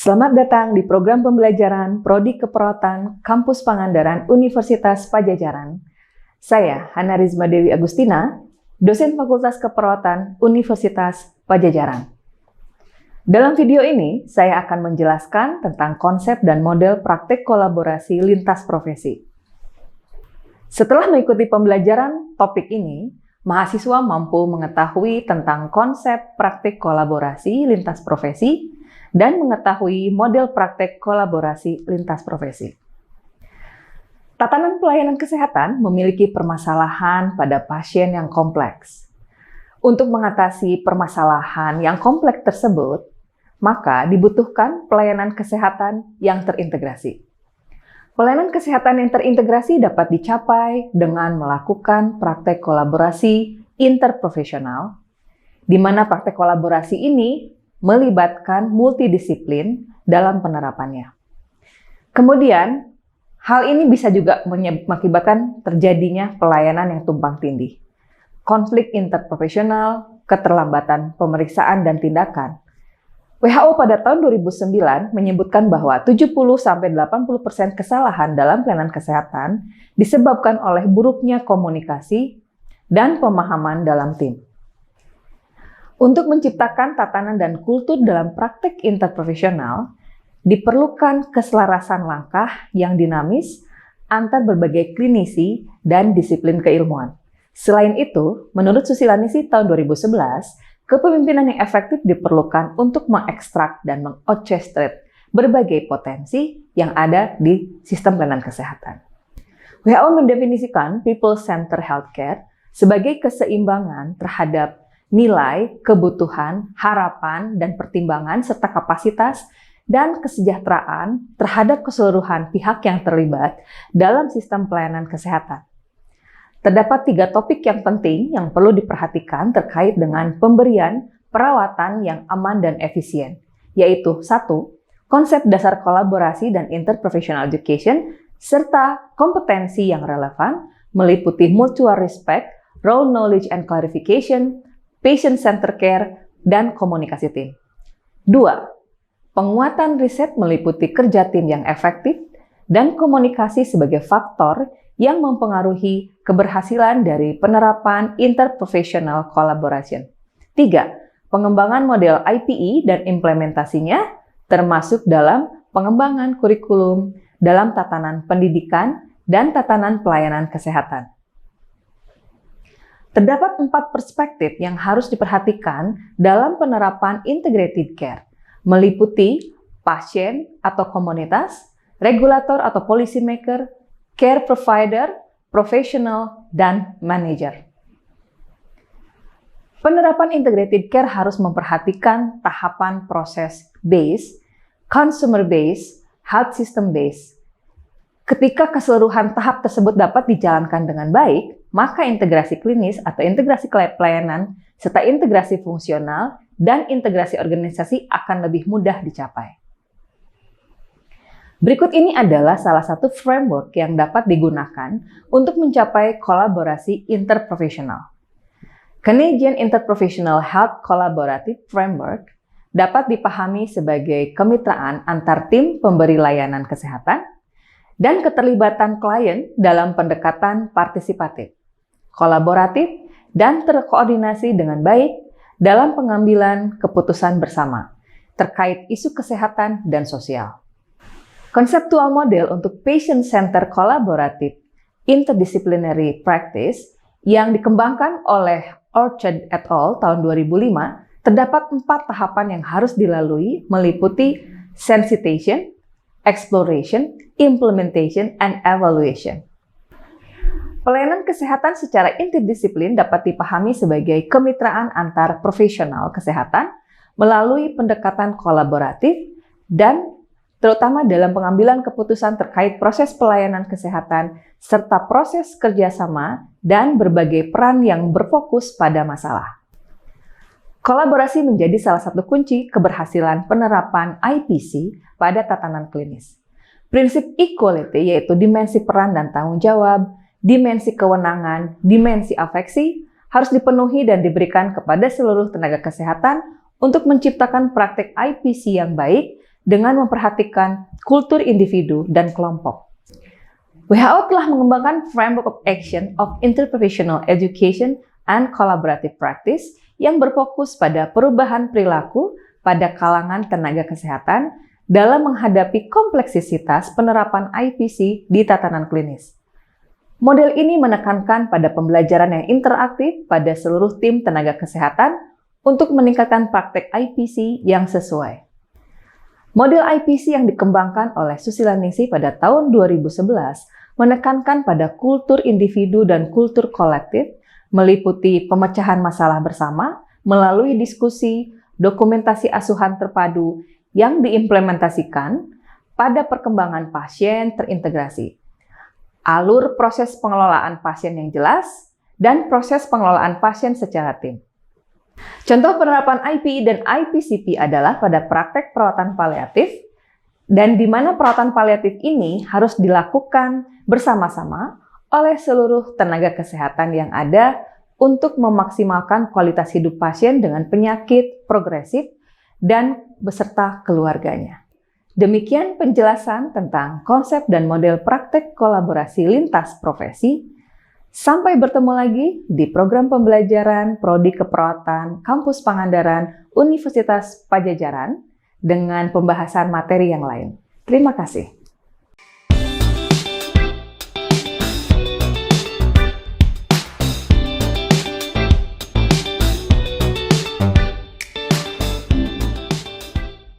Selamat datang di program pembelajaran Prodi Keperawatan Kampus Pangandaran Universitas Padjadjaran. Saya Hana Rizma Dewi Agustina, dosen Fakultas Keperawatan Universitas Padjadjaran. Dalam video ini, saya akan menjelaskan tentang konsep dan model praktik kolaborasi lintas profesi. Setelah mengikuti pembelajaran topik ini, mahasiswa mampu mengetahui tentang konsep praktik kolaborasi lintas profesi dan mengetahui model praktek kolaborasi lintas profesi. Tatanan pelayanan kesehatan memiliki permasalahan pada pasien yang kompleks. Untuk mengatasi permasalahan yang kompleks tersebut, maka dibutuhkan pelayanan kesehatan yang terintegrasi. Pelayanan kesehatan yang terintegrasi dapat dicapai dengan melakukan praktek kolaborasi interprofesional, di mana praktek kolaborasi ini melibatkan multidisiplin dalam penerapannya. Kemudian, hal ini bisa juga mengakibatkan terjadinya pelayanan yang tumpang tindih, konflik interprofesional, keterlambatan pemeriksaan dan tindakan. WHO pada tahun 2009 menyebutkan bahwa 70-80% kesalahan dalam pelayanan kesehatan disebabkan oleh buruknya komunikasi dan pemahaman dalam tim. Untuk menciptakan tatanan dan kultur dalam praktik interprofesional, diperlukan keselarasan langkah yang dinamis antar berbagai klinisi dan disiplin keilmuan. Selain itu, menurut Susilanisi tahun 2011, kepemimpinan yang efektif diperlukan untuk mengekstrak dan mengorchestrate berbagai potensi yang ada di sistem pelayanan kesehatan. WHO mendefinisikan people-centered healthcare sebagai keseimbangan terhadap nilai, kebutuhan, harapan, dan pertimbangan serta kapasitas dan kesejahteraan terhadap keseluruhan pihak yang terlibat dalam sistem pelayanan kesehatan. Terdapat 3 topik yang penting yang perlu diperhatikan terkait dengan pemberian perawatan yang aman dan efisien, yaitu 1. Konsep dasar kolaborasi dan interprofessional education, serta kompetensi yang relevan meliputi mutual respect, role knowledge and clarification, patient-centered care, dan komunikasi tim. 2. Penguatan riset meliputi kerja tim yang efektif dan komunikasi sebagai faktor yang mempengaruhi keberhasilan dari penerapan interprofessional collaboration. 3. Pengembangan model IPE dan implementasinya, termasuk dalam pengembangan kurikulum dalam tatanan pendidikan dan tatanan pelayanan kesehatan. Terdapat 4 perspektif yang harus diperhatikan dalam penerapan integrated care, meliputi pasien atau komunitas, regulator atau policy maker, care provider, profesional, dan manager. Penerapan integrated care harus memperhatikan tahapan proses base, consumer base, health system base. Ketika keseluruhan tahap tersebut dapat dijalankan dengan baik, maka integrasi klinis atau integrasi pelayanan, serta integrasi fungsional dan integrasi organisasi akan lebih mudah dicapai. Berikut ini adalah salah satu framework yang dapat digunakan untuk mencapai kolaborasi interprofesional. Canadian Interprofessional Health Collaborative Framework dapat dipahami sebagai kemitraan antar tim pemberi layanan kesehatan dan keterlibatan klien dalam pendekatan partisipatif, kolaboratif, dan terkoordinasi dengan baik dalam pengambilan keputusan bersama terkait isu kesehatan dan sosial. Konseptual model untuk patient-centered collaborative interdisciplinary practice yang dikembangkan oleh Orchard et al. Tahun 2005, terdapat 4 tahapan yang harus dilalui meliputi sensitization, exploration, implementation, and evaluation. Pelayanan kesehatan secara interdisiplin dapat dipahami sebagai kemitraan antar profesional kesehatan melalui pendekatan kolaboratif dan terutama dalam pengambilan keputusan terkait proses pelayanan kesehatan serta proses kerjasama dan berbagai peran yang berfokus pada masalah. Kolaborasi menjadi salah satu kunci keberhasilan penerapan IPC pada tatanan klinis. Prinsip equality yaitu dimensi peran dan tanggung jawab, dimensi kewenangan, dimensi afeksi harus dipenuhi dan diberikan kepada seluruh tenaga kesehatan untuk menciptakan praktik IPC yang baik dengan memperhatikan kultur individu dan kelompok. WHO telah mengembangkan Framework of Action of Interprofessional Education and Collaborative Practice yang berfokus pada perubahan perilaku pada kalangan tenaga kesehatan dalam menghadapi kompleksitas penerapan IPC di tatanan klinis. Model ini menekankan pada pembelajaran yang interaktif pada seluruh tim tenaga kesehatan untuk meningkatkan praktek IPC yang sesuai. Model IPC yang dikembangkan oleh Susilaningsih pada tahun 2011 menekankan pada kultur individu dan kultur kolektif, meliputi pemecahan masalah bersama melalui diskusi, dokumentasi asuhan terpadu yang diimplementasikan pada perkembangan pasien terintegrasi, alur proses pengelolaan pasien yang jelas, dan proses pengelolaan pasien secara tim. Contoh penerapan IPI dan IPCP adalah pada praktek perawatan paliatif, dan di mana perawatan paliatif ini harus dilakukan bersama-sama oleh seluruh tenaga kesehatan yang ada untuk memaksimalkan kualitas hidup pasien dengan penyakit progresif dan beserta keluarganya. Demikian penjelasan tentang konsep dan model praktek kolaborasi lintas profesi. Sampai bertemu lagi di program pembelajaran Prodi Keperawatan Kampus Pangandaran Universitas Padjadjaran dengan pembahasan materi yang lain. Terima kasih.